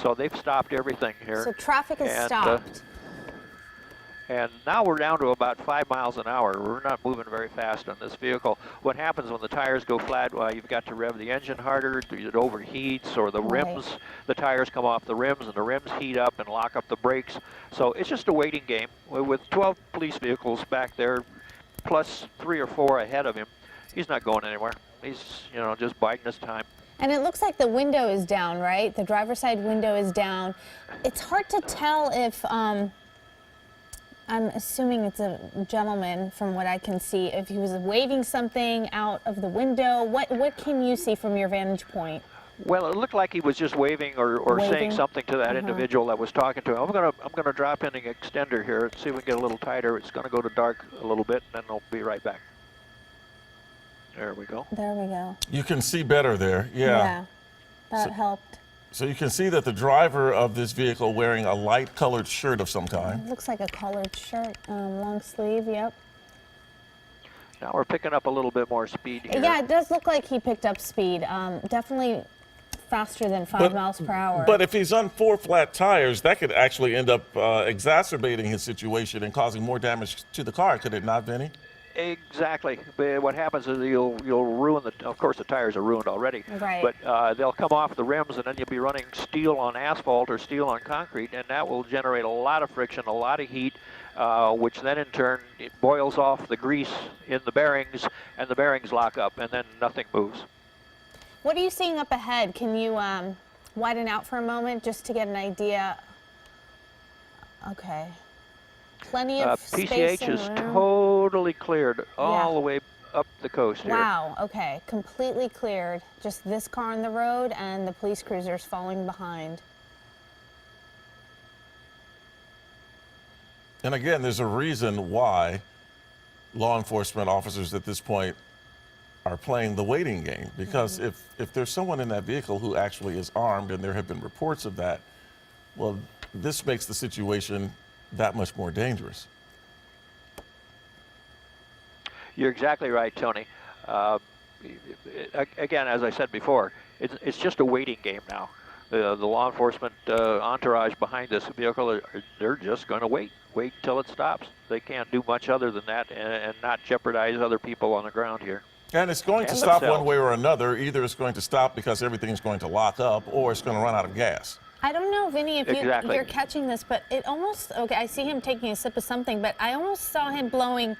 So they've stopped everything here. So traffic is stopped. And now we're down to about 5 miles an hour. We're not moving very fast on this vehicle. What happens when the tires go flat? Well, you've got to rev the engine harder, it overheats, or the rims, the tires come off the rims, and the rims heat up and lock up the brakes. So it's just a waiting game. With 12 police vehicles back there, plus 3 or 4 ahead of him, he's not going anywhere. He's, just biding his time. And it looks like the window is down, right? The driver's side window is down. It's hard to tell if, I'm assuming it's a gentleman from what I can see, if he was waving something out of the window. What can you see from your vantage point? Well, it looked like he was just waving or saying something to that individual that was talking to him. I'm gonna drop in the extender here and see if we can get a little tighter. It's gonna go to dark a little bit, and then I'll be right back. There we go. There we go. You can see better there, yeah. Yeah, that helped. So you can see that the driver of this vehicle wearing a light colored shirt of some kind. It looks like a colored shirt, long sleeve, yep. Now we're picking up a little bit more speed here. Yeah, it does look like he picked up speed. Definitely faster than 5 miles per hour. But if he's on 4 flat tires, that could actually end up exacerbating his situation and causing more damage to the car, could it not, Vinny? Exactly. But what happens is you'll ruin of course the tires are ruined already. Right. But they'll come off the rims, and then you'll be running steel on asphalt or steel on concrete, and that will generate a lot of friction, a lot of heat, which then in turn it boils off the grease in the bearings, and the bearings lock up, and then nothing moves. What are you seeing up ahead? Can you widen out for a moment just to get an idea? Okay. Plenty of space PCH and is room. Totally cleared all the way up the coast here. Wow, okay, completely cleared. Just this car on the road and the police cruisers following behind. And again, there's a reason why law enforcement officers at this point are playing the waiting game, because if there's someone in that vehicle who actually is armed, and there have been reports of that, well, this makes the situation that much more dangerous. You're exactly right, Tony. Again, as I said before, it's just a waiting game now. The law enforcement entourage behind this vehicle, they're just going to wait until it stops. They can't do much other than that and not jeopardize other people on the ground here. And it's going to stop one way or another. Either it's going to stop because everything's going to lock up, or it's going to run out of gas. I don't know, Vinny, if you're catching this, but it almost, okay, I see him taking a sip of something, but I almost saw him blowing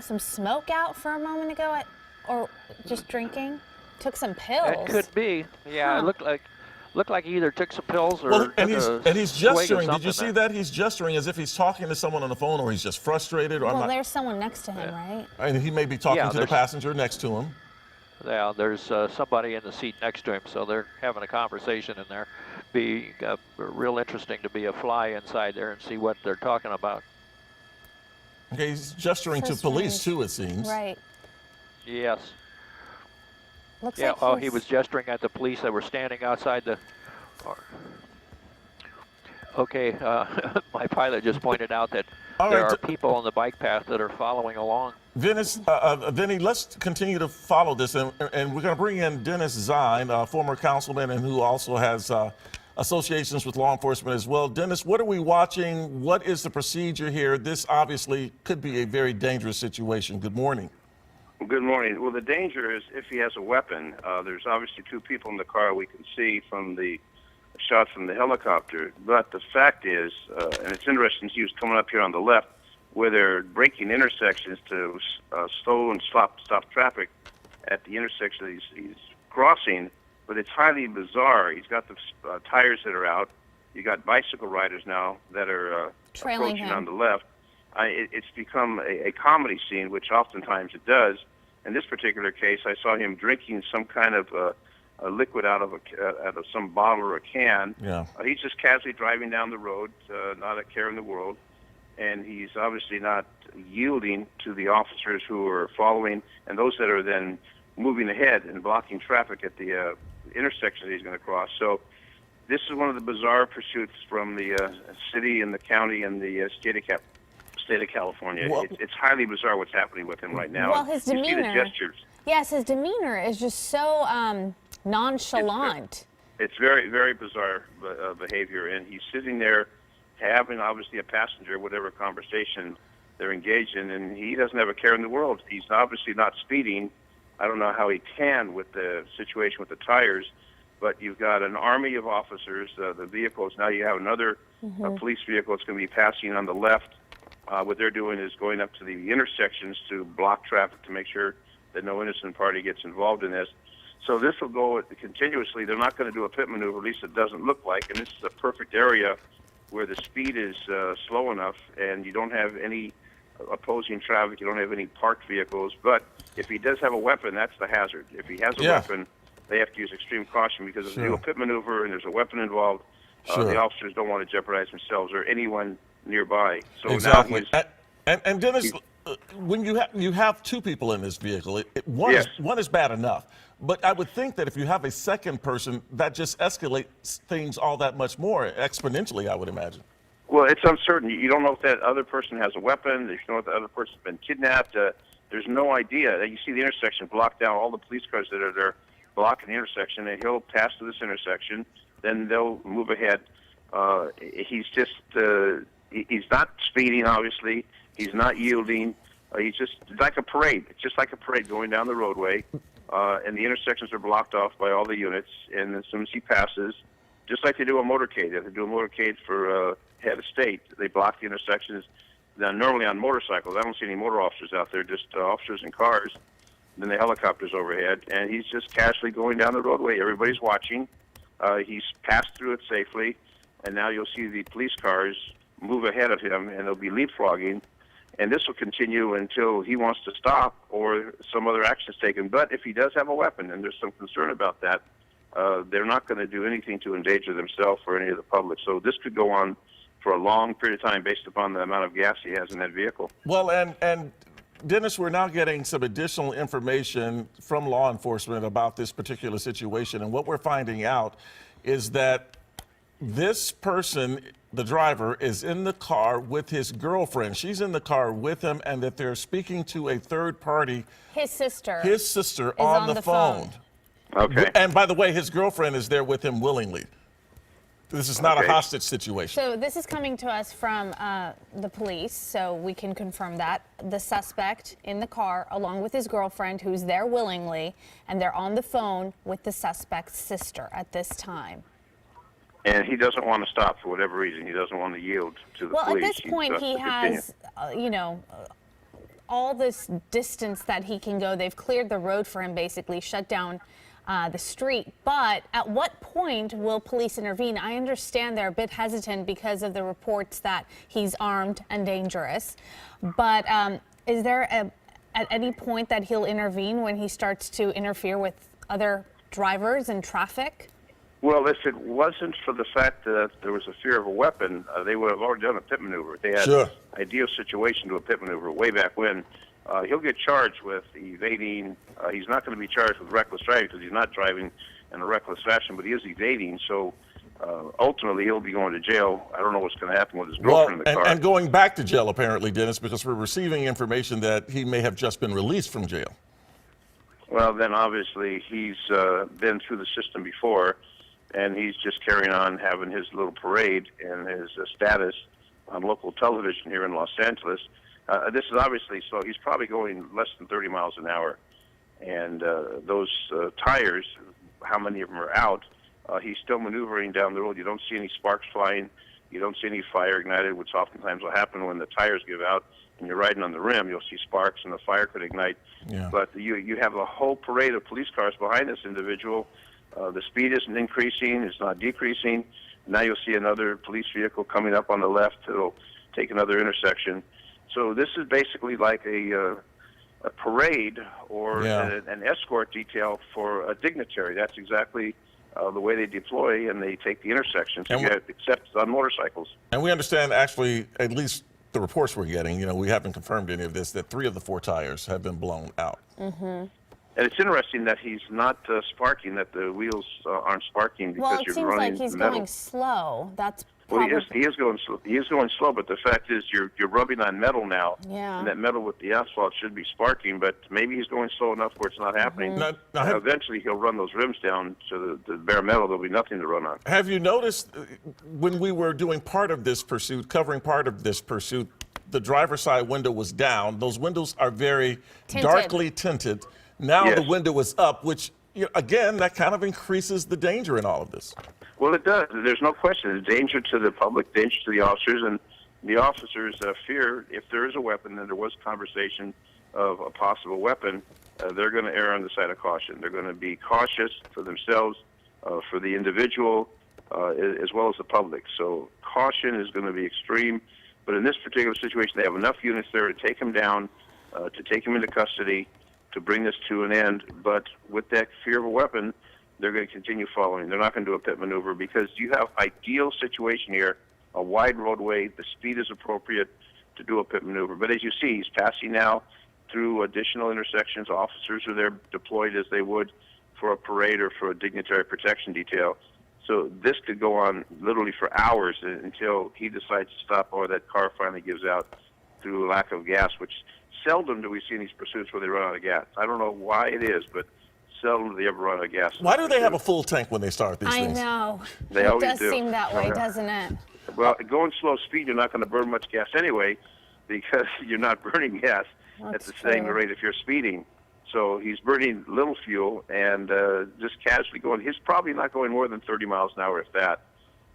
some smoke out for a moment ago, or just drinking. Took some pills. It could be. Yeah, it looked like he either took some pills or he's gesturing. Did you see that? He's gesturing as if he's talking to someone on the phone, or he's just frustrated. Or well, there's someone next to him, right? And he may be talking to the passenger next to him. Yeah, there's somebody in the seat next to him, so they're having a conversation in there. Be real interesting to be a fly inside there and see what they're talking about. Okay, he's gesturing to police too, it seems. Right. Yes. Looks like he was gesturing at the police that were standing outside the. Okay, my pilot just pointed out that there are people on the bike path that are following along. Vinny, let's continue to follow this, and we're going to bring in Dennis Zine, a former councilman and who also has associations with law enforcement as well. Dennis, what are we watching? What is the procedure here? This obviously could be a very dangerous situation. Good morning. Good morning. Well, the danger is if he has a weapon. There's obviously 2 people in the car we can see from the shot from the helicopter. But the fact is, and it's interesting, he was coming up here on the left, where they're breaking intersections to slow and stop traffic at the intersection he's crossing. But it's highly bizarre. He's got the tires that are out. You got bicycle riders now that are approaching on the left. It's become a comedy scene, which oftentimes it does. In this particular case, I saw him drinking some kind of a liquid out of some bottle or a can. Yeah. He's just casually driving down the road, not a care in the world, and he's obviously not yielding to the officers who are following and those that are then moving ahead and blocking traffic at the intersection that he's going to cross. So this is one of the bizarre pursuits from the city and the county and the state of California. Well, it's highly bizarre what's happening with him right now. Well, his demeanor. You see the gestures. Yes, his demeanor is just so nonchalant. It's very, very bizarre behavior, and he's sitting there having obviously a passenger, whatever conversation they're engaged in, and he doesn't have a care in the world. He's obviously not speeding. I don't know how he can with the situation with the tires, but you've got an army of officers, the vehicles. Now you have another police vehicle that's going to be passing on the left. What they're doing is going up to the intersections to block traffic to make sure that no innocent party gets involved in this. So this will go continuously. They're not going to do a pit maneuver, at least it doesn't look like, and this is a perfect area where the speed is slow enough and you don't have any opposing traffic, you don't have any parked vehicles. But if he does have a weapon, that's the hazard. If he has a weapon, they have to use extreme caution, because if they do a pit maneuver and there's a weapon involved, the officers don't want to jeopardize themselves or anyone nearby. So exactly. Now and Dennis, when you have two people in this vehicle, one is bad enough. But I would think that if you have a second person, that just escalates things all that much more exponentially, I would imagine. Well, it's uncertain. You don't know if that other person has a weapon. You don't know if the other person's been kidnapped. There's no idea. You see the intersection blocked down, all the police cars that are there blocking the intersection, and he'll pass through this intersection. Then they'll move ahead. He's just, he's not speeding, obviously. He's not yielding. It's like a parade. It's just like a parade going down the roadway. And the intersections are blocked off by all the units. And as soon as he passes, just like they do a motorcade, if they do a motorcade for head of state, they block the intersections. Now, normally on motorcycles, I don't see any motor officers out there, just officers in cars. Then the helicopters overhead, and he's just casually going down the roadway. Everybody's watching. He's passed through it safely, and now you'll see the police cars move ahead of him, and they'll be leapfrogging. And this will continue until he wants to stop or some other action is taken. But if he does have a weapon, and there's some concern about that, they're not going to do anything to endanger themselves or any of the public. So this could go on for a long period of time based upon the amount of gas he has in that vehicle. Well, and Dennis, we're now getting some additional information from law enforcement about this particular situation. And what we're finding out is that this person, the driver, is in the car with his girlfriend. She's in the car with him, and that they're speaking to a third party. His sister. His sister on the phone. Okay. And by the way, his girlfriend is there with him willingly. This is not a hostage situation. So this is coming to us from the police, so we can confirm that. The suspect in the car, along with his girlfriend, who's there willingly, and they're on the phone with the suspect's sister at this time. And he doesn't want to stop for whatever reason. He doesn't want to yield to the police. Well, at this point, he has, all this distance that he can go. They've cleared the road for him, basically, shut down the street. But at what point will police intervene? I understand they're a bit hesitant because of the reports that he's armed and dangerous. But is there at any point that he'll intervene when he starts to interfere with other drivers and traffic? Well, if it wasn't for the fact that there was a fear of a weapon, they would have already done a pit maneuver. They had an ideal situation to a pit maneuver way back when. He'll get charged with evading. He's not going to be charged with reckless driving because he's not driving in a reckless fashion, but he is evading. So ultimately, he'll be going to jail. I don't know what's going to happen with his girlfriend in the car. And going back to jail, apparently, Dennis, because we're receiving information that he may have just been released from jail. Well, then obviously he's been through the system before, and he's just carrying on having his little parade and his status on local television here in Los Angeles. This is obviously, so he's probably going less than 30 miles an hour. And those tires, how many of them are out, he's still maneuvering down the road. You don't see any sparks flying. You don't see any fire ignited, which oftentimes will happen when the tires give out and you're riding on the rim. You'll see sparks and the fire could ignite. Yeah. But you have a whole parade of police cars behind this individual. The speed isn't increasing. It's not decreasing. Now you'll see another police vehicle coming up on the left. It'll take another intersection. So this is basically like a parade or an escort detail for a dignitary. That's exactly the way they deploy, and they take the intersection. So except on motorcycles. And we understand, actually, at least the reports we're getting, we haven't confirmed any of this, that 3 of the 4 tires have been blown out. Mm-hmm. And it's interesting that he's not sparking, that the wheels aren't sparking because well, it you're seems running like he's metal. going slow. That's Well, he is going slow. He is going slow, but the fact is, you're rubbing on metal now, Yeah. and that metal with the asphalt should be sparking. But maybe he's going slow enough where it's not happening. Now, Eventually, he'll run those rims down to the bare metal. There'll be nothing to run on. have you noticed when we were doing part of this pursuit, covering part of this pursuit, the driver's side window was down. Those windows are very Tinted. darkly tinted. Now Yes. the window is up, which, again, that kind of increases the danger in all of this. Well, it does. There's no question. It's danger to the public, danger to the officers, and the officers fear if there is a weapon, and there was conversation of a possible weapon, they're going to err on the side of caution. They're going to be cautious for themselves, for the individual, as well as the public. So caution is going to be extreme. But in this particular situation, they have enough units there to take him down, to take him into custody, to bring this to an end. But with that fear of a weapon, they're going to continue following. They're not going to do a pit maneuver because you have ideal situation here, a wide roadway, the speed is appropriate to do a pit maneuver. But as you see, he's passing now through additional intersections. Officers are there deployed as they would for a parade or for a dignitary protection detail. So this could go on literally for hours until he decides to stop or that car finally gives out through lack of gas, which seldom do we see in these pursuits where they run out of gas. I don't know why it is, but seldom do they ever run out of gas. Why do they have a full tank when they start these I things? know. They it always does do. seem that way, Yeah. doesn't it? Well, going slow speed, you're not going to burn much gas anyway because you're not burning gas at That's the same true. rate if you're speeding. So he's burning little fuel and just casually going. He's probably not going more than 30 miles an hour, if that.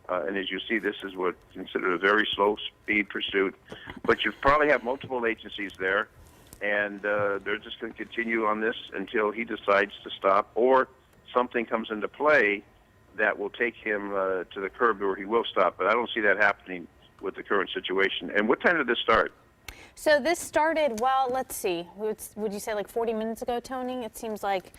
And as you see, this is what's considered a very slow speed pursuit. But you probably have multiple agencies there, and they're just going to continue on this until he decides to stop or something comes into play that will take him to the curb where he will stop. But I don't see that happening with the current situation. And what time did this start? So this started, well, let's see. Would you say like 40 minutes ago, Tony? It seems like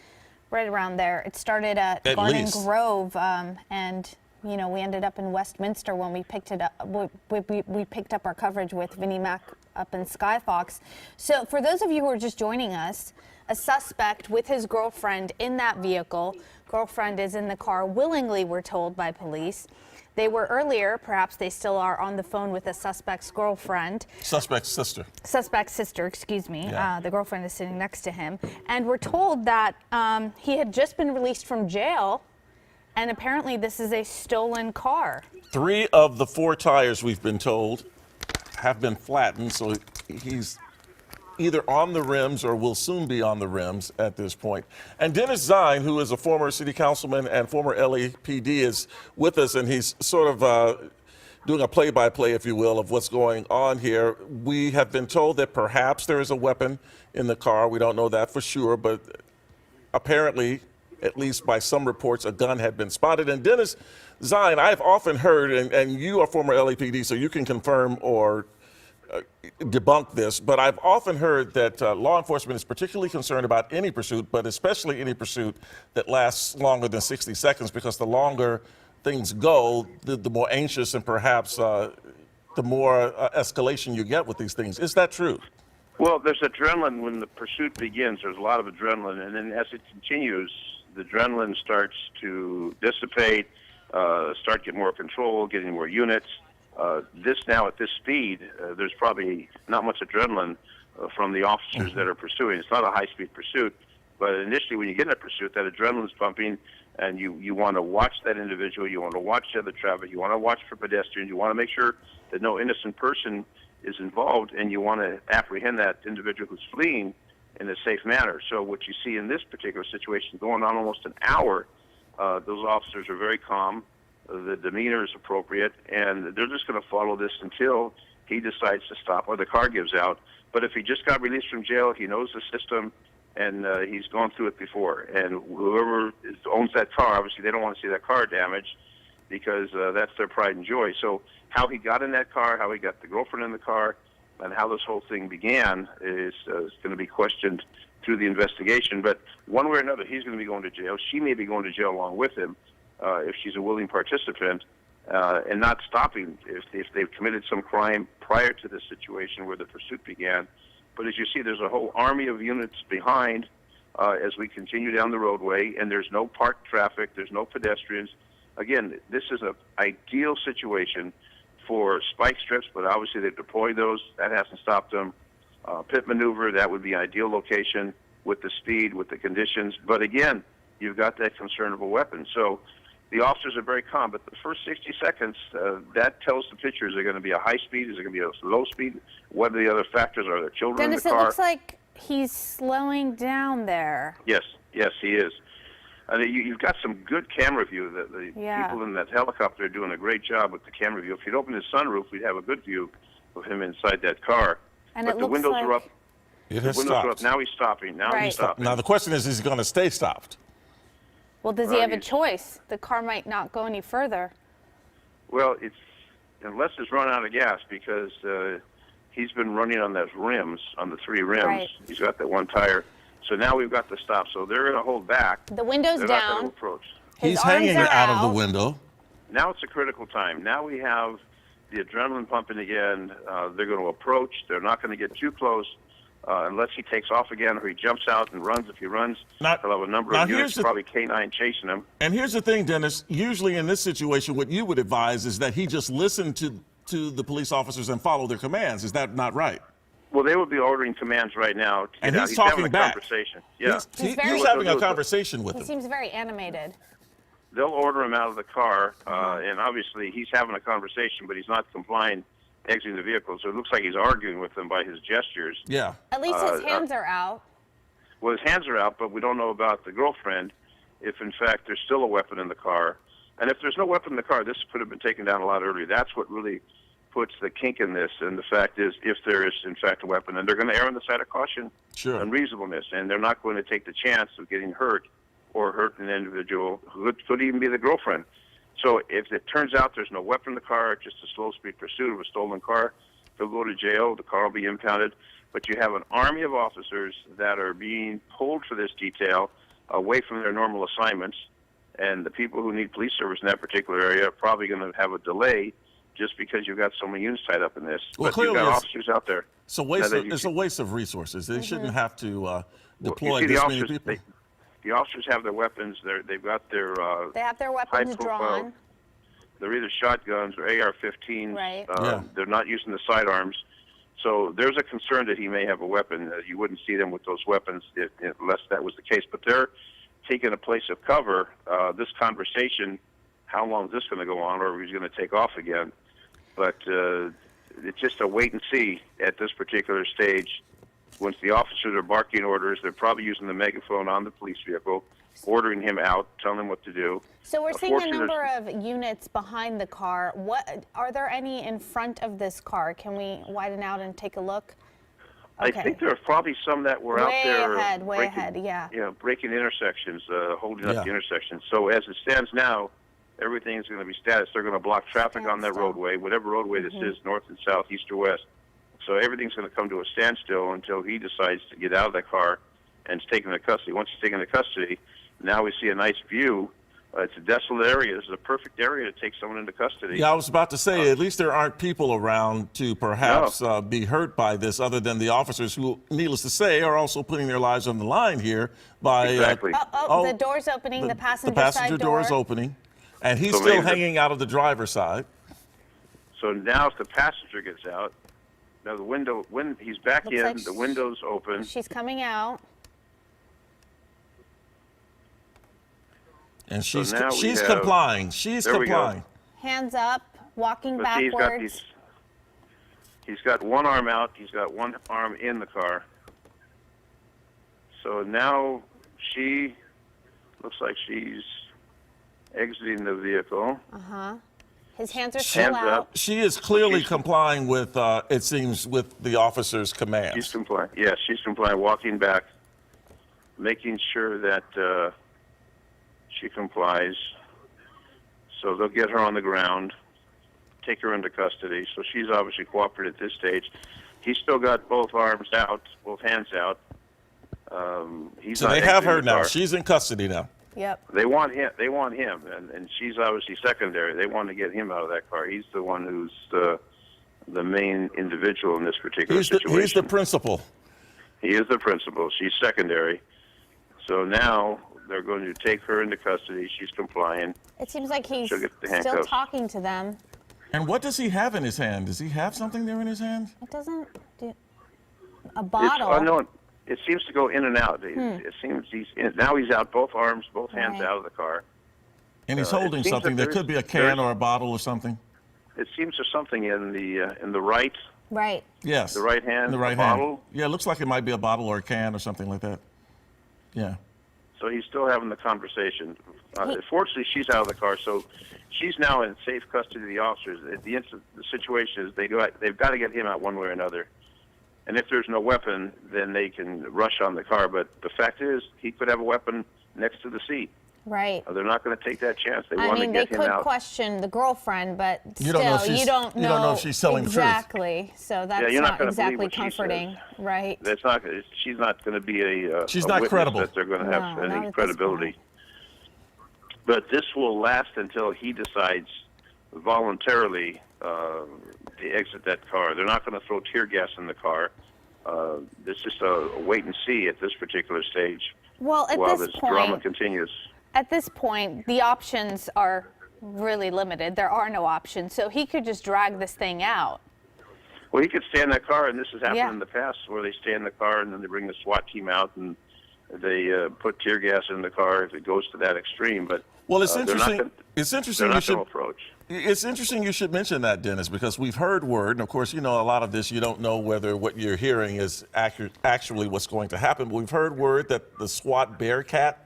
right around there. It started at Garden least. Grove, and we ended up in Westminster when we picked it up. We picked up our coverage with Vinnie Mac up in Skyfox. So for those of you who are just joining us, a suspect with his girlfriend in that vehicle. Girlfriend is in the car willingly, we're told by police. They were earlier, perhaps they still are, on the phone with a suspect's girlfriend. Suspect's sister. Suspect's sister, excuse me. Yeah. The girlfriend is sitting next to him. And we're told that he had just been released from jail, and apparently this is a stolen car. 3 of the 4 tires, we've been told, have been flattened, so he's either on the rims or will soon be on the rims at this point. And Dennis Zine, who is a former city councilman and former LAPD, is with us, and he's sort of doing a play-by-play, if you will, of what's going on here. We have been told that perhaps there is a weapon in the car. We don't know that for sure, but apparently, at least by some reports, a gun had been spotted. And Dennis Zine, I've often heard, and you are former LAPD, so you can confirm or debunk this, but I've often heard that law enforcement is particularly concerned about any pursuit, but especially any pursuit that lasts longer than 60 seconds, because the longer things go, the more anxious and perhaps the more escalation you get with these things. Is that true? Well, there's adrenaline when the pursuit begins. There's a lot of adrenaline, and then as it continues, the adrenaline starts to dissipate, start getting more control, getting more units. This now at this speed, there's probably not much adrenaline from the officers that are pursuing. It's not a high-speed pursuit, but initially when you get in a pursuit, that adrenaline's pumping, and you want to watch that individual, you want to watch the other traffic, you want to watch for pedestrians, you want to make sure that no innocent person is involved, and you want to apprehend that individual who's fleeing in a safe manner. So what you see in this particular situation, going on almost an hour, those officers are very calm. The demeanor is appropriate, and they're just going to follow this until he decides to stop or the car gives out. But if he just got released from jail, he knows the system, and he's gone through it before. And whoever owns that car, obviously they don't want to see that car damaged because that's their pride and joy. So how he got in that car, how he got the girlfriend in the car, and how this whole thing began is going to be questioned through the investigation. But one way or another, he's going to be going to jail. She may be going to jail along with him. If she's a willing participant, and not stopping if they've committed some crime prior to this situation where the pursuit began. But as you see, there's a whole army of units behind as we continue down the roadway, and there's no parked traffic, there's no pedestrians. again, this is an ideal situation for spike strips, but obviously they've deployed those. That hasn't stopped them. Pit maneuver, that would be ideal location with the speed, with the conditions. But again, you've got that concern of a weapon. So the officers are very calm. But the first 60 seconds, that tells the picture, is it going to be a high speed? Is it going to be a low speed? What are the other factors? Are there children Dennis, in the it car? looks like he's slowing down there. Yes, he is. You've got some good camera view. The people in that helicopter are doing a great job with the camera view. If you'd open his sunroof, we'd have a good view of him inside that car. And but it the looks windows like are up. It The has windows are up. stopped. Now he's stopping. He's stopping. Now the question is he going to stay stopped? Well, does he have a choice? The car might not go any further. Well, it's unless it's run out of gas, because he's been running on those rims, on the 3 rims. Right. He's got that one tire. So now we've got to stop. So they're going to hold back. The window's They're not going down. to approach. He's arms hanging are out of out. the window. Now it's a critical time. Now we have the adrenaline pumping again. They're going to approach. They're not going to get too close unless he takes off again or he jumps out and runs. If he runs, Now- he'll have a number now of units, here's the- probably K9 chasing him. And here's the thing, Dennis. Usually in this situation, what you would advise is that he just listen to the police officers and follow their commands. Is that not right? Well, they would be ordering commands right now. To And get out. he's having talking a back. conversation. Yeah. He's very- having a conversation with He them. seems very animated. They'll order him out of the car, and obviously he's having a conversation, but he's not complying, exiting the vehicle. So it looks like he's arguing with them by his gestures. Yeah. At least his hands are out. Well, his hands are out, but we don't know about the girlfriend, if in fact there's still a weapon in the car. And if there's no weapon in the car, this could have been taken down a lot earlier. That's what really puts the kink in this. And the fact is, if there is in fact a weapon, and they're going to err on the side of caution and reasonableness, and they're not going to take the chance of getting hurt or hurt an individual who could even be the girlfriend. So if it turns out there's no weapon in the car, just a slow-speed pursuit of a stolen car, they'll go to jail, the car will be impounded. But you have an army of officers that are being pulled for this detail away from their normal assignments, and the people who need police service in that particular area are probably going to have a delay just because you've got so many units tied up in this. Well, but you've clearly got officers out there. It's a waste of resources. They shouldn't have to deploy Well, you see this the many officers, people. the officers have their weapons. They've got their They have their weapons high-profile. drawn. They're either shotguns or AR-15s. Right. They're not using the sidearms. So there's a concern that he may have a weapon. You wouldn't see them with those weapons unless that was the case. But they're taking a place of cover. This conversation, how long is this going to go on, or he's going to take off again? But it's just a wait and see at this particular stage. Once the officers are barking orders, they're probably using the megaphone on the police vehicle, ordering him out, telling him what to do. So we're seeing a Unfortunately, number of units behind the car. What are there any in front of this car? Can we widen out and take a look? I think there are probably some that were out there Way ahead, yeah. breaking intersections, holding up the intersections. So as it stands now, everything's going to be status. They're going to block traffic on that Standstill. roadway, whatever roadway this is, north and south, east or west. So everything's going to come to a standstill until he decides to get out of that car and is taken into custody. Once he's taken into custody, now we see a nice view. It's a desolate area. This is a perfect area to take someone into custody. Yeah, I was about to say, at least there aren't people around to perhaps be hurt by this, other than the officers who, needless to say, are also putting their lives on the line here by... Exactly. The door's opening, the passenger passenger side door is opening, and he's So still maybe hanging out of the driver's side. So now if the passenger gets out, now the window, when he's back Looks in, like the window's open. She's coming out. And she's now we have- complying. She's There we go. complying. Hands up, walking But see, backwards. he's got one arm out. He's got one arm in the car. So now she looks like she's exiting the vehicle. His hands are still Hands out. up. She is clearly complying with, it seems, with the officer's She's commands. complying. Yes, she's complying. Walking back, making sure that she complies. So they'll get her on the ground, take her into custody. So she's obviously cooperating at this stage. He's still got both arms out, both hands out. He's So not they have exiting her the now. car. She's in custody now. Yep. They want him. They want him, and she's obviously secondary. They want to get him out of that car. He's the one who's the main individual in this particular situation. He's the principal. He is the principal. She's secondary. So now They're going to take her into custody. She's complying. It seems like he's She'll get the still handcuffs. talking to them. And what does he have in his hand? Does he have something there in his hand? It doesn't do a It's bottle. unknown. It seems to go in and out. It seems now he's out, both arms, both hands Right. out of the car. And he's It holding seems something. that There could be a there's- can or a bottle or something. It seems there's something in the right Right. Yes. The right hand, The right a hand. bottle? Yeah, it looks like it might be a bottle or a can or something like that. Yeah. So he's still having the conversation. Fortunately, she's out of the car, so she's now in safe custody of the officers. At the instant, the situation is they've got to get him out one way or another. And if there's no weapon, then they can rush on the car. But the fact is, he could have a weapon next to the seat. Right. They're not going to take that chance. They I want mean, to they get him could out. question the girlfriend, but You still, don't know if she's- you don't know if she's telling the truth. exactly. So that's you're not not gonna believe exactly what she comforting, says. right? That's not. She's not going to be a. She's a not witness credible. That they're going to have No, not any at this credibility. point. But this will last until he decides voluntarily to exit that car. They're not going to throw tear gas in the car. It's just a wait and see at this particular stage Well, at while this this drama point, continues. the options are really limited. There are no options. So he could just drag this thing out. Well, he could stay in that car, and this has happened Yeah. in the past where they stay in the car and then they bring the SWAT team out and they put tear gas in the car if it goes to that extreme. But Well, it's they're not interesting. gonna- It's they're interesting. You not should. going to approach. It's interesting you should mention that, Dennis, because we've heard word, and of course, you know, a lot of this you don't know whether what you're hearing is actually what's going to happen. But we've heard word that the SWAT Bearcat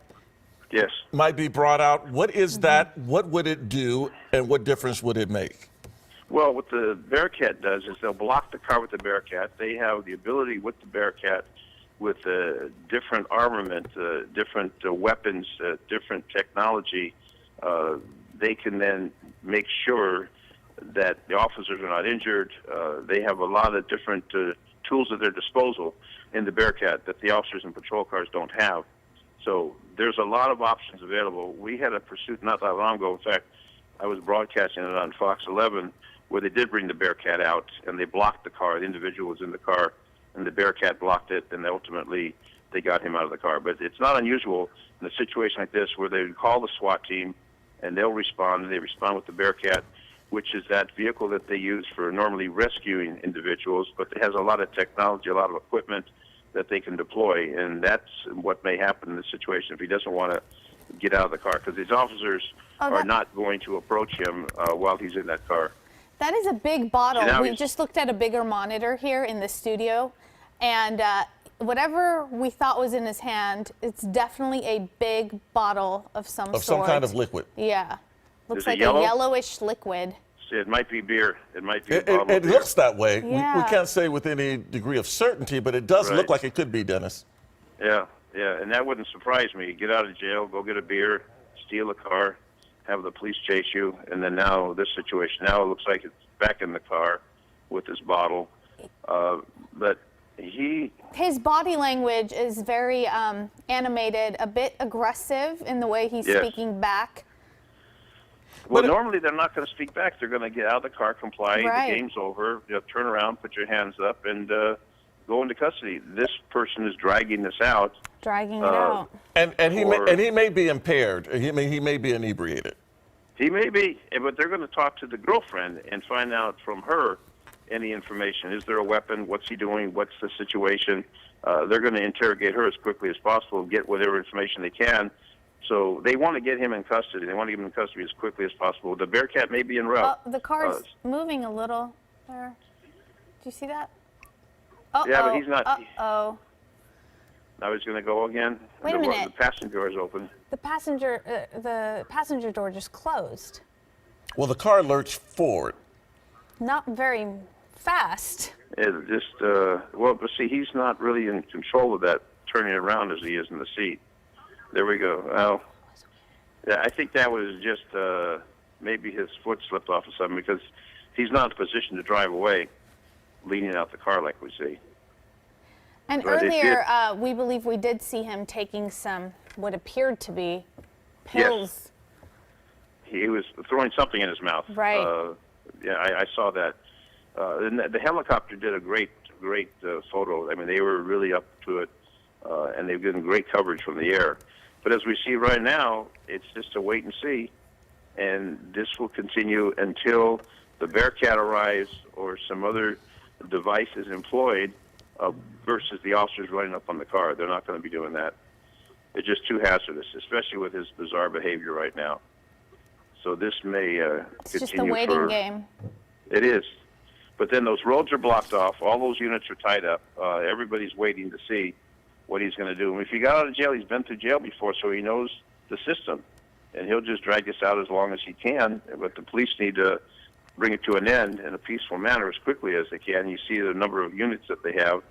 Yes. might be brought out. What is that? What would it do, and what difference would it make? Well, what the Bearcat does is they'll block the car with the Bearcat. They have the ability with the Bearcat, with different armament, different weapons, different technology. They can then make sure that the officers are not injured. They have a lot of different tools at their disposal in the Bearcat that the officers in patrol cars don't have. So there's a lot of options available. We had a pursuit not that long ago. In fact, I was broadcasting it on Fox 11 where they did bring the Bearcat out and they blocked the car. The individual was in the car and the Bearcat blocked it, and ultimately they got him out of the car. But it's not unusual in a situation like this where they call the SWAT team and they'll respond, and they respond with the Bearcat, which is that vehicle that they use for normally rescuing individuals, but it has a lot of technology, a lot of equipment that they can deploy, and that's what may happen in this situation if he doesn't want to get out of the car, because these officers are not going to approach him while he's in that car. That is a big bottle. And now We he's- just looked at a bigger monitor here in the studio, and whatever we thought was in his hand, it's definitely a big bottle of some Of sort. some kind of liquid. Yeah. Looks Is it like yellow? a yellowish liquid. It might be beer. It might be a It bottle of beer. looks that way. We Yeah. can't say with any degree of certainty, but it does look Right. like it could be, Dennis. Yeah, and that wouldn't surprise me. Get out of jail, go get a beer, steal a car, have the police chase you, and then now this situation. Now it looks like it's back in the car with this bottle. But His body language is very animated, a bit aggressive in the way he's Yes. speaking back. Well, But- normally they're not going to speak back. They're going to get out of the car, comply. Right. The game's over. Turn around, put your hands up, and go into custody. This person is dragging this out. Dragging it out. And he Or- may, be impaired. He may be inebriated. He may be, but they're going to talk to the girlfriend and find out from her any information. Is there a weapon? What's he doing? What's the situation? They're going to interrogate her as quickly as possible, get whatever information they can. So they want to get him in custody. They want to get him in custody as quickly as possible. The Bearcat may be en route. The car's moving a little there. Do you see that? Yeah, but he's not- Uh-oh. Now he's going to go again. Wait a minute. The passenger door is open. The passenger door just closed. Well, the car lurched forward. Not very fast. It just, but see, he's not really in control of that turning around as he is in the seat. There we go. Well, yeah, I think that was just maybe his foot slipped off or something, because he's not in a position to drive away, leaning out the car like we see. And But it earlier, we believe we did see him taking some what appeared to be pills. He was throwing something in his mouth. Right. Yeah, I saw that. And the helicopter did a great photo. I mean, they were really up to it, and they've given great coverage from the air. But as we see right now, it's just a wait and see, and this will continue until the Bearcat arrives or some other device is employed versus the officers running up on the car. They're not going to be doing that. It's just too hazardous, especially with his bizarre behavior right now. So this may It's continue just the waiting game. It is. But then those roads are blocked off. All those units are tied up. Everybody's waiting to see what he's going to do. And if he got out of jail, he's been through jail before, so he knows the system. And he'll just drag this out as long as he can. But the police need to bring it to an end in a peaceful manner as quickly as they can. You see the number of units that they have.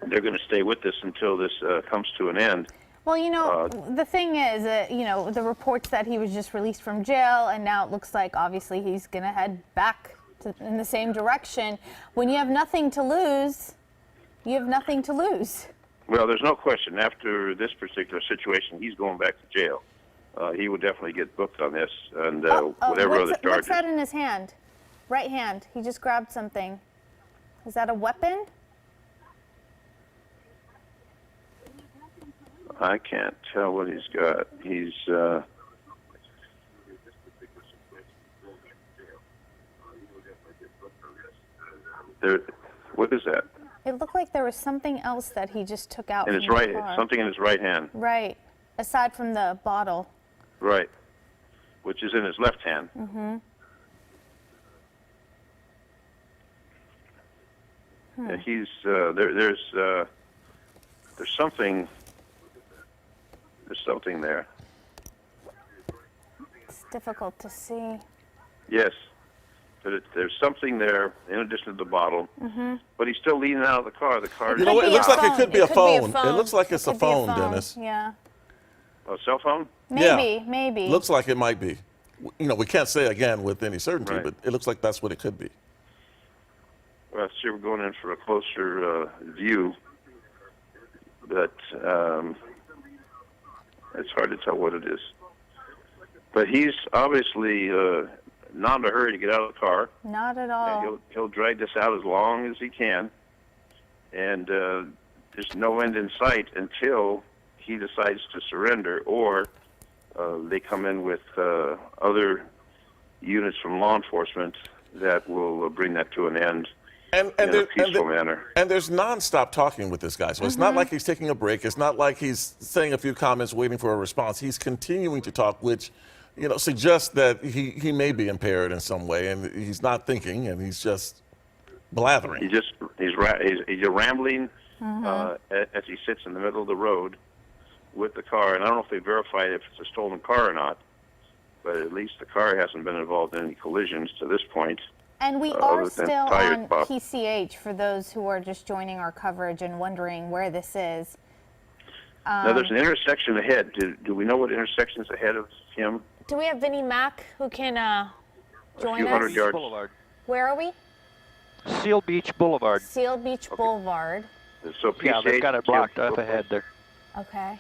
They're going to stay with this until this comes to an end. Well, you know, the thing is, you know, the reports that he was just released from jail, and now it looks like obviously he's going to head back in the same direction. When you have nothing to lose, you have nothing to lose. Well, there's no question. After this particular situation, he's going back to jail. He would definitely get booked on this and whatever other charges. What's that in his hand? Right hand. He just grabbed something. Is that a weapon? I can't tell what he's got. He's there. What is that? It looked like there was something else that he just took out In from his the right, car. something in his right hand. Right. Aside from the bottle. Right, which is in his left hand. Mm-hmm. And he's there's something. There's something there. It's difficult to see. Yes, but there's something there in addition to the bottle. Mm-hmm. But he's still leaning out of the car. The car. You know what? It looks like it could be a phone. It looks like it's a Could be phone, Dennis. Yeah. A cell phone? Maybe, maybe. Looks like it might be. You know, we can't say again with any certainty, Right. but it looks like that's what it could be. Well, see, we're going in for a closer view, but it's hard to tell what it is. But he's obviously not in a hurry to get out of the car. Not at all. And he'll drag this out as long as he can, and there's no end in sight until he decides to surrender, or they come in with other units from law enforcement that will bring that to an end in a peaceful manner. And there's nonstop talking with this guy. So it's not like he's taking a break. It's not like he's saying a few comments, waiting for a response. He's continuing to talk, which, you know, suggests that he may be impaired in some way, and he's not thinking, and he's just blathering. He's rambling as he sits in the middle of the road with the car. And I don't know if they verified if it's a stolen car or not, but at least the car hasn't been involved in any collisions to this point. And we are still on pop. PCH for those who are just joining our coverage and wondering where this is. Now, there's an intersection ahead. Do we know what intersection is ahead of him? Do we have Vinnie Mac who can join few us? hundred yards. Boulevard. Where are we? Seal Beach Boulevard. Seal Beach Boulevard. So PCH, Yeah, they've got it blocked up ahead there. Okay.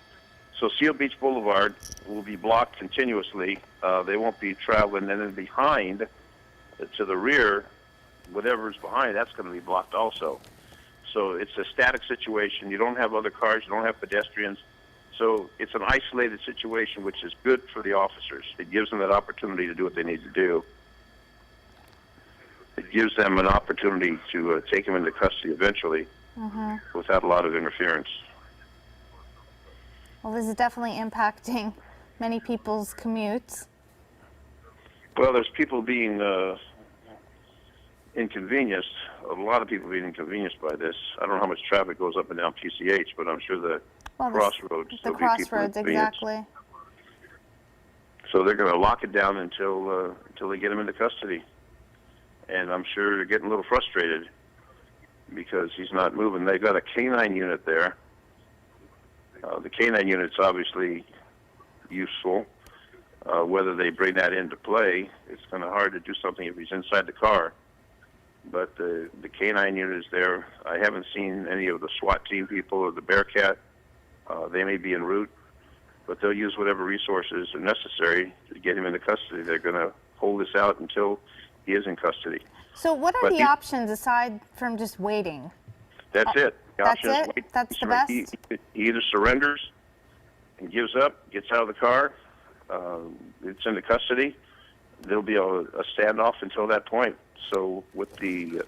So Seal Beach Boulevard will be blocked continuously. They won't be traveling. And then behind, to the rear, whatever's behind, that's going to be blocked also. So it's a static situation. You don't have other cars. You don't have pedestrians. So it's an isolated situation, which is good for the officers. It gives them that opportunity to do what they need to do. It gives them an opportunity to take him into custody eventually without a lot of interference. Well, this is definitely impacting many people's commutes. Well, there's people being inconvenienced, a lot of people being inconvenienced by this. I don't know how much traffic goes up and down PCH, but I'm sure the crossroads, The there'll be people crossroads, inconvenienced. exactly. So they're going to lock it down until they get him into custody. And I'm sure they're getting a little frustrated because he's not moving. They've got a K9 unit there. The K9 unit's obviously useful. Whether they bring that into play, it's kind of hard to do something if he's inside the car. But the K9 unit is there. I haven't seen any of the SWAT team people or the Bearcat. They may be en route, but they'll use whatever resources are necessary to get him into custody. They're going to hold this out until he is in custody. So what are But the options aside from just waiting? That's it. The That's option is it? wait. That's the He best? either surrenders gives up, gets out of the car, it's into custody. There'll be a standoff until that point. So with the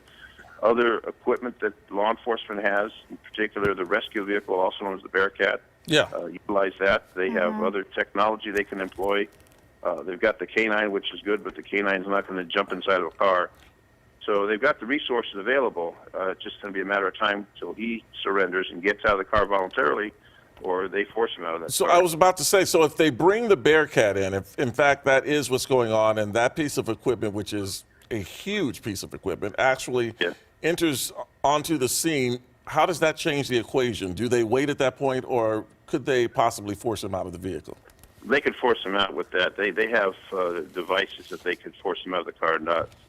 other equipment that law enforcement has, in particular the rescue vehicle, also known as the Bearcat, utilize that. They have other technology they can employ. They've got the canine, which is good, but the canine's not going to jump inside of a car. So they've got the resources available. It's just going to be a matter of time till he surrenders and gets out of the car voluntarily, or they force him out of that So car. I was about to say, so if they bring the Bearcat if in fact that is what's going on, and that piece of equipment, which is a huge piece of equipment, actually enters onto the scene, how does that change the equation? Do they wait at that point, or could they possibly force him out of the vehicle? They could force him out with that. They have devices that they could force him out of the car,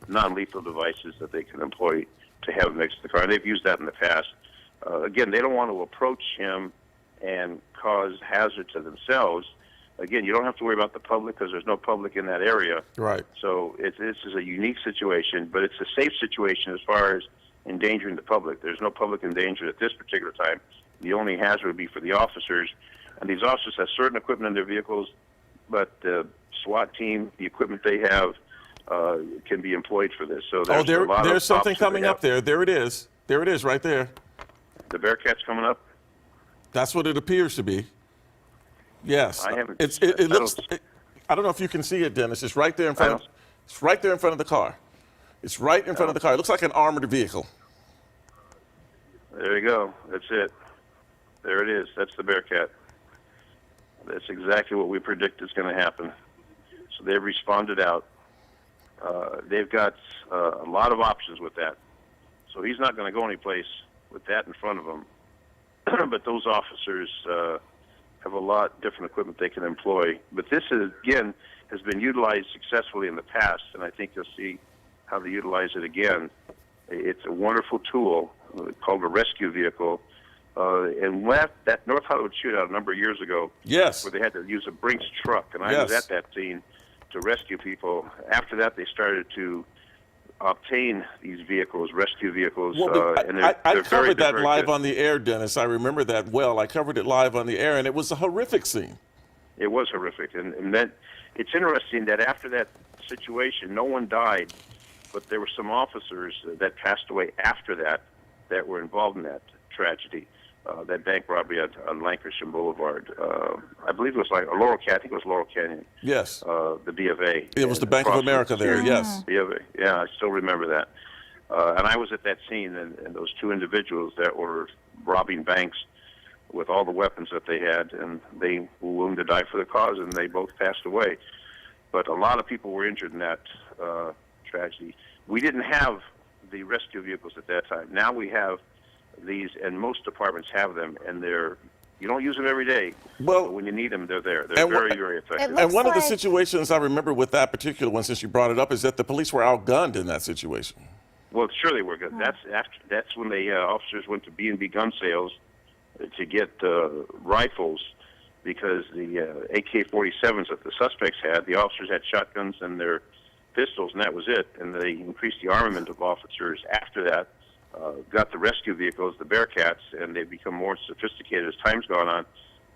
non-lethal devices that they can employ to have him exit the car. They've used that in the past. Again, they don't want to approach him and cause hazard to themselves. Again, you don't have to worry about the public because there's no public in that area. Right. So this is a unique situation, but it's a safe situation as far as endangering the public. There's no public in danger at this particular time. The only hazard would be for the officers. And these officers have certain equipment in their vehicles, but the SWAT team, the equipment they have, can be employed for this. So there's something coming up there. There it is. There it is right there. The Bearcat's coming up? That's what it appears to be. Yes. I haven't. It looks. I don't know if you can see it, Dennis. It's right there in front. It's right there in front of the car. It's right in front of the car. It looks like an armored vehicle. There you go. That's it. There it is. That's the Bearcat. That's exactly what we predict is going to happen. So they've responded out. They've got a lot of options with that. So he's not going to go anyplace with that in front of him. But those officers have a lot different equipment they can employ. But this, again, has been utilized successfully in the past, and I think you'll see how they utilize it again. It's a wonderful tool called a rescue vehicle. And that North Hollywood shootout a number of years ago, where they had to use a Brinks truck, and I was at that scene to rescue people. After that, they started to obtain these vehicles, rescue vehicles. And I covered that live on the air, Dennis. I remember that well. I covered it live on the air, and it was a horrific scene. It was horrific, and that it's interesting that after that situation, no one died, but there were some officers that passed away after that were involved in that tragedy. That bank robbery on Lankershim Boulevard. I believe it was like Laurel Canyon. I think it was Laurel Canyon. Yes. The B of A. It was the Bank of America there, yes. B of A. Yeah, I still remember that. And I was at that scene, and those two individuals that were robbing banks with all the weapons that they had, and they were willing to die for the cause, and they both passed away. But a lot of people were injured in that tragedy. We didn't have the rescue vehicles at that time. Now we have these, and most departments have them, and you don't use them every day. Well, but when you need them, they're there. They're very, very effective. And one of the situations I remember with that particular one, since you brought it up, is that the police were outgunned in that situation. Well, sure they were good. That's when the officers went to B&B gun sales to get rifles, because the AK-47s that the suspects had, the officers had shotguns and their pistols, and that was it. And they increased the armament of officers after that. Got the rescue vehicles, the Bearcats, and they've become more sophisticated as time's gone on.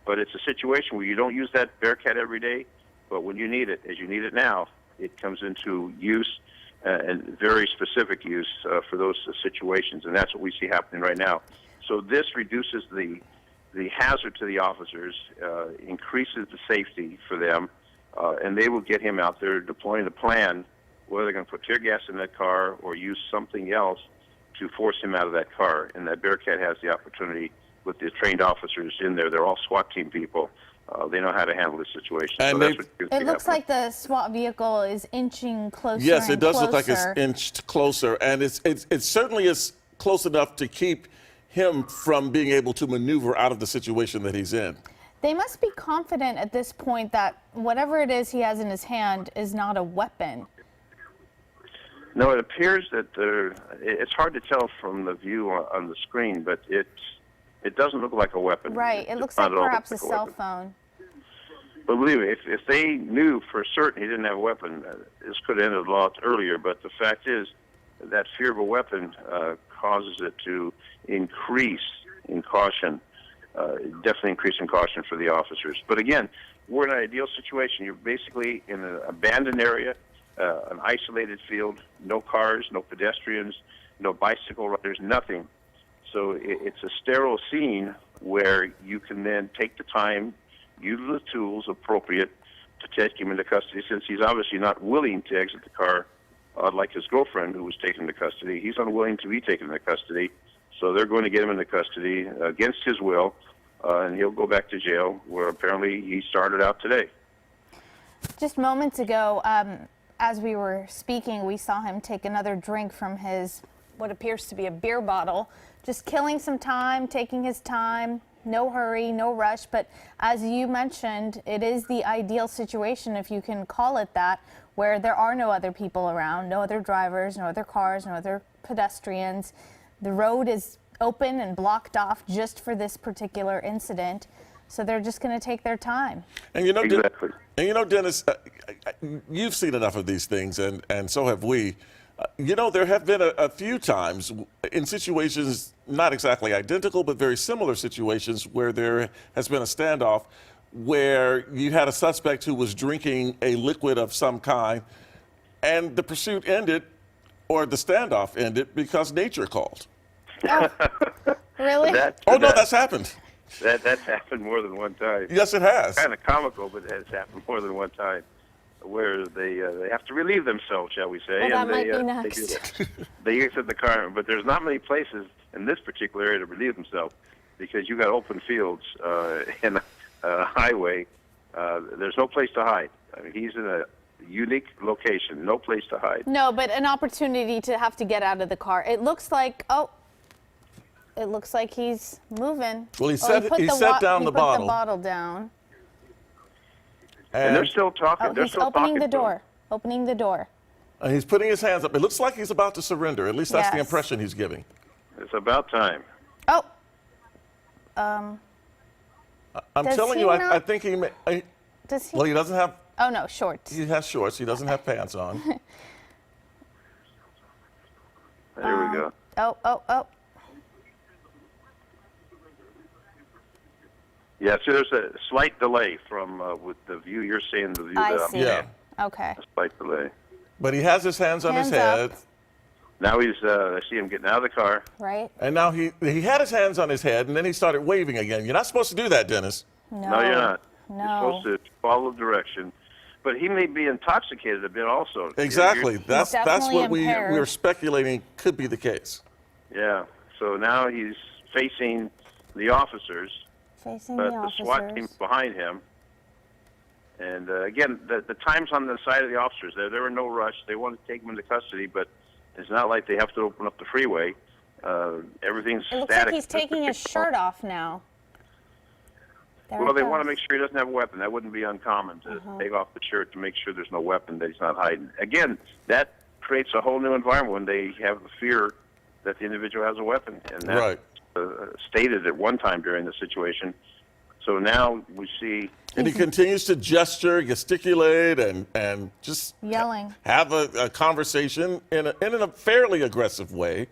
But it's a situation where you don't use that Bearcat every day, but when you need it, as you need it now, it comes into use, and very specific use for those situations, and that's what we see happening right now. So this reduces the hazard to the officers, increases the safety for them, and they will get him out there deploying a plan, whether they're going to put tear gas in that car or use something else to force him out of that car. And that Bearcat has the opportunity with the trained officers in there. They're all SWAT team people. They know how to handle this situation. And so that's what it looks like the SWAT vehicle is inching closer. Yes, it does look like it's inched closer, and it certainly is close enough to keep him from being able to maneuver out of the situation that he's in. They must be confident at this point that whatever it is he has in his hand is not a weapon. No, it appears that it's hard to tell from the view on the screen, but it doesn't look like a weapon. Right, it looks like perhaps a cell phone. But believe me, if they knew for certain he didn't have a weapon, this could have ended a lot earlier. But the fact is that fear of a weapon causes it to increase in caution. definitely increasing caution for the officers. But again, we're in an ideal situation. You're basically in an abandoned area, an isolated field, no cars, no pedestrians, no bicycle riders, nothing. So it's a sterile scene where you can then take the time, use the tools appropriate to take him into custody, since he's obviously not willing to exit the car, like his girlfriend who was taken into custody. He's unwilling to be taken into custody, so they're going to get him into custody against his will, and he'll go back to jail, where apparently he started out today. Just moments ago, as we were speaking, we saw him take another drink from his, what appears to be a beer bottle, just killing some time, taking his time, no hurry, no rush. But as you mentioned, it is the ideal situation, if you can call it that, where there are no other people around, no other drivers, no other cars, no other pedestrians. The road is open and blocked off just for this particular incident. So they're just going to take their time. And you know, Exactly. Dennis, you've seen enough of these things, and so have we. You know, there have been a few times in situations not exactly identical, but very similar situations where there has been a standoff where you had a suspect who was drinking a liquid of some kind, and the pursuit ended, or the standoff ended, because nature called. Really? That's happened. That's happened more than one time. Yes, it has. Kind of comical, but it has happened more than one time, where they have to relieve themselves, shall we say? Well, that and might they, be They, next. do that. They exit the car, but there's not many places in this particular area to relieve themselves, because you got open fields and a highway. There's no place to hide. I mean, he's in a unique location, no place to hide. No, but an opportunity to have to get out of the car. It looks like, it looks like he's moving. Well, he set down the He put bottle. the bottle down. And they're still talking. They're He's still opening talking the to him. door. Opening the door. And he's putting his hands up. It looks like he's about to surrender. At least that's the Yes. impression he's giving. It's about time. Oh, I'm Does telling he you, I not- think he may. does he? Well, he doesn't have. Oh no, shorts. He has shorts. He doesn't have pants on. There we go. Oh. Yeah, so there's a slight delay from with the view you're seeing, the view I that I'm see. Yeah. Okay. a slight delay. But he has his hands on his Hands up. head. Now I see him getting out of the car. Right? And now he had his hands on his head, and then he started waving again. You're not supposed to do that, Dennis. No. No, you're not. No. You're supposed to follow direction. But he may be intoxicated a bit also. Exactly. That's definitely what impaired. we're speculating could be the case. Yeah. So now he's facing the officers, Facing but the the SWAT officers. team's behind him. And again, the time's on the side of the officers. There were no rush. They want to take him into custody, but it's not like they have to open up the freeway. Everything's It looks static. like he's taking his shirt off now. There Well, it they want to goes. make sure he doesn't have a weapon. That wouldn't be uncommon to take off the shirt to make sure there's no weapon, that he's not hiding. Again, that creates a whole new environment when they have the fear that the individual has a weapon. And that's Right. stated at one time during the situation. So now we see. And he continues to gesture, gesticulate, and just Yelling. have a conversation in a fairly aggressive way.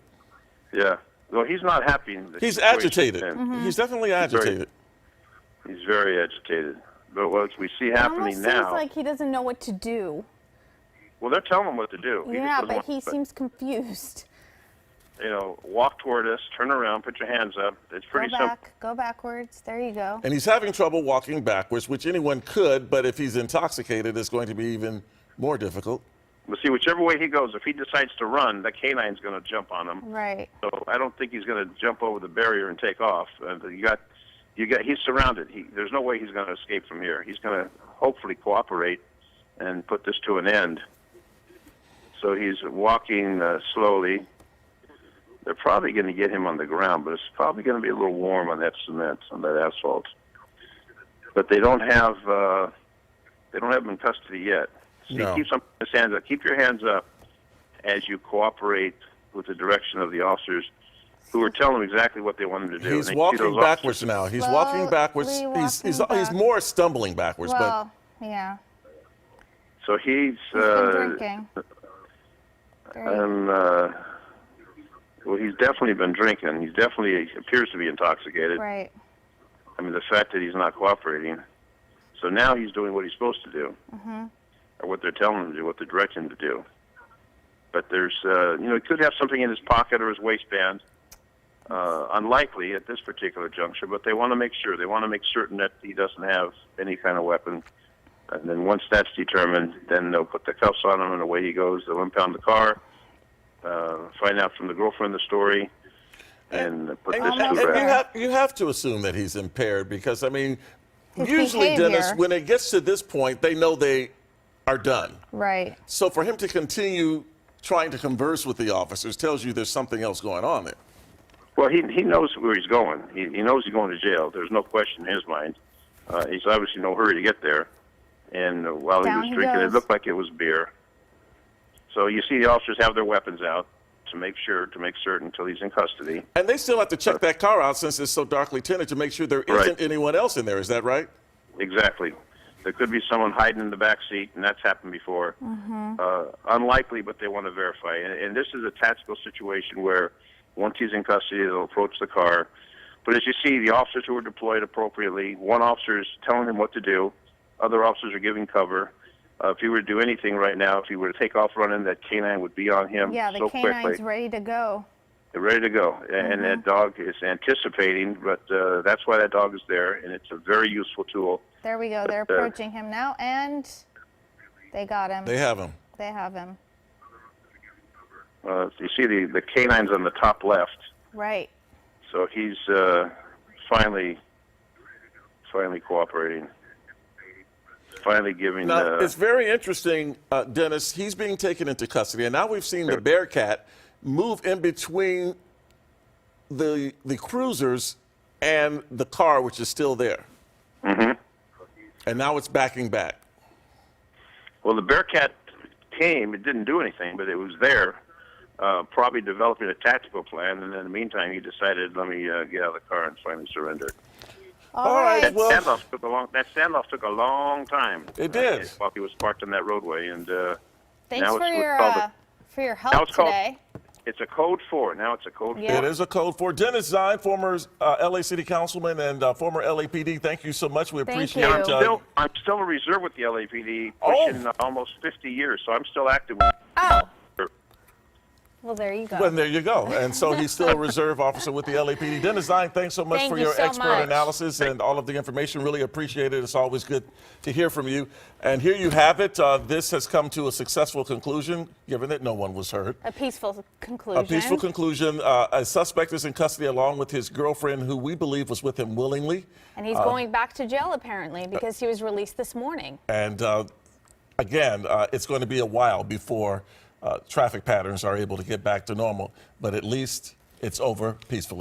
Yeah. Well, he's not happy. In the He's situation agitated. he's in. Mm-hmm. He's definitely agitated. He's very agitated. But what we see It happening almost now. seems like he doesn't know what to do. Well, they're telling him what to do. He just Yeah, doesn't but want he to- seems confused. walk toward us, turn around, put your hands up. It's pretty Go simple. back. Go backwards. There you go. And he's having trouble walking backwards, which anyone could, but if he's intoxicated, it's going to be even more difficult. But see, whichever way he goes, if he decides to run, the canine's going to jump on him. Right. So I don't think he's going to jump over the barrier and take off. He's surrounded. There's no way he's going to escape from here. He's going to hopefully cooperate and put this to an end. So he's walking slowly. They're probably going to get him on the ground, but it's probably going to be a little warm on that cement, on that asphalt. But they don't have him in custody yet. So No. he keeps his hands up. Keep your hands up as you cooperate with the direction of the officers, who are telling him exactly what they want him to do. He's And they see walking those backwards now. He's walking backwards. Slowly He's walking more stumbling backwards, Well, yeah. So he's He's been drinking. well, he's definitely been drinking. He definitely appears to be intoxicated. Right. I mean, the fact that he's not cooperating. So now he's doing what he's supposed to do, or what they're telling him to do, what they're directing him to do. But there's, he could have something in his pocket or his waistband. Unlikely at this particular juncture, but they want to make sure. They want to make certain that he doesn't have any kind of weapon. And then once that's determined, then they'll put the cuffs on him and away he goes. They'll impound the car, find out from the girlfriend the story, and put this to rest. You have to assume that he's impaired because, I mean, His usually, behavior. Dennis, when it gets to this point, they know they are done. Right. So for him to continue trying to converse with the officers tells you there's something else going on there. Well, he knows where he's going. He knows he's going to jail. There's no question in his mind. He's obviously no hurry to get there. And while Down he he was drinking, goes. it looked like it was beer. So you see the officers have their weapons out to make certain until he's in custody. And they still have to check that car out since it's so darkly tinted to make sure there isn't anyone else in there. Is that right? Exactly. There could be someone hiding in the back seat, and that's happened before. Unlikely, but they want to verify. And this is a tactical situation where once he's in custody, they'll approach the car. But as you see, the officers who are deployed appropriately, one officer is telling him what to do. Other officers are giving cover. If he were to do anything right now, if he were to take off running, that canine would be on him Yeah, the so canine's quickly. ready to go. They're ready to go. And that dog is anticipating, but that's why that dog is there, and it's a very useful tool. There we go. They're approaching him now, and they got him. They have him. They have him. You see the canine's on the top left. Right. So he's finally cooperating. Finally giving. Now, it's very interesting, Dennis. He's being taken into custody, and now we've seen the Bearcat move in between the cruisers and the car, which is still there. And now it's backing back. Well, the Bearcat came. It didn't do anything, but it was there, probably developing a tactical plan. And in the meantime, he decided, let me get out of the car and finally surrender. All right. That Well, standoff took a long time. It did. While he was parked on that roadway, and Thanks now for it's your what's called for your now help it's called- today. it's a code 4. Now it's a code 4. Yeah. It is a code for Dennis Zine, former LA City Councilman and former LAPD. Thank you so much. We Thank appreciate you. I'm still a reserve with the LAPD, Oh. pushing almost 50 years, so I'm still active. Oh. Well, there you go. Well, there you go. And so he's still a reserve officer with the LAPD. Dennis Zine, thanks so much Thank for you your so expert much. analysis and all of the information. Really appreciate it. It's always good to hear from you. And here you have it. This has come to a successful conclusion, given that no one was hurt. A peaceful conclusion. A peaceful conclusion. A suspect is in custody along with his girlfriend, who we believe was with him willingly. And he's going back to jail apparently because he was released this morning. And again, it's going to be a while before traffic patterns are able to get back to normal, but at least it's over peacefully.